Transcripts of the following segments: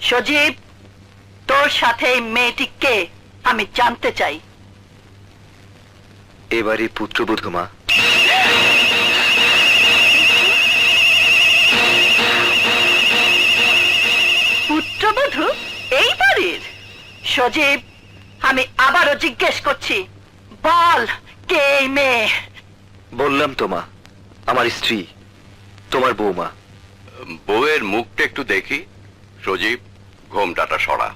সজীব, তোর সাথে এই মেয়েটি কে আমি জানতে চাই। এবারই পুত্রবধূ মা। পুত্রবধূ এই বাড়ির? সজীব, আমি আবারও জিজ্ঞেস করছি, বল কে এই মেয়ে? বললাম তো মা, আমার স্ত্রী, তোমার বৌমা। বউয়ের মুখটা একটু দেখি। সজীব, ঘোমটাটা সরা।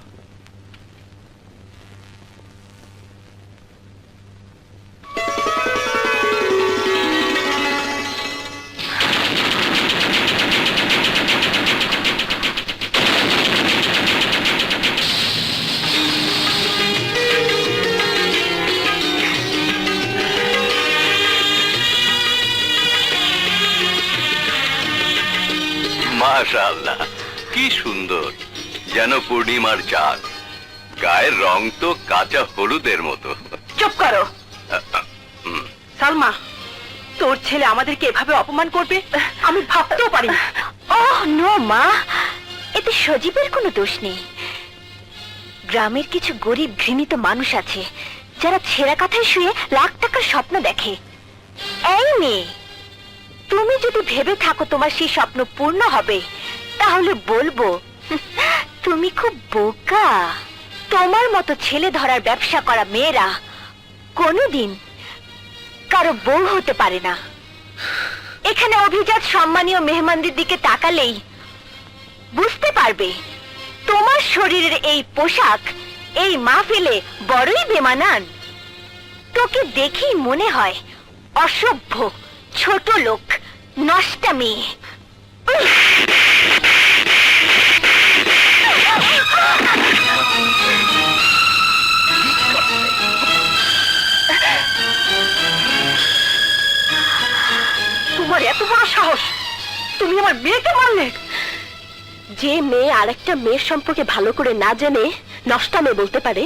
মাশাআল্লাহ, কি সুন্দর, যেন পূর্ণিমার চাঁদ। গায়ের রং তো কাঁচা হলুদের মতো। চুপ করো। সালমা, তোর ছেলে আমাদেরকে এভাবে অপমান করবে আমি ভাবতেও পারি না। ওহ নো মা, এতে সজীবের কোনো দোষ নেই। গ্রামের কিছু গরিব ঘৃণিত মানুষ আছে যারা ছেঁড়া কাঁথায় শুয়ে লাখ টাকার স্বপ্ন দেখে। এই মেয়ে, তুমি যদি ভেবে থাকো তোমার সেই স্বপ্ন পূর্ণ হবে, তাহলে বলবো তুমি খুব বোকা। তোমার মতো ছেলে ধরার ব্যবসা করা মেয়েরা কোনোদিন কারো বউ হতে পারে না। এখানে অভিজাত সম্মানীয় মেহমানদের দিকে তাকালেই বুঝতে পারবে তোমার শরীরের এই পোশাক এই মাহফিলে বড়ই বেমানান। তোকে দেখেই মনে হয় অসভ্য, ছোট লোক, নষ্টা মেয়ে। তোমার এত বড় সাহস, তুমি আমার মেয়েকে মারলে? যে মেয়ে আরেকটা মেয়ের সম্পর্কে ভালো করে না জেনে নষ্টা মেয়ে বলতে পারে,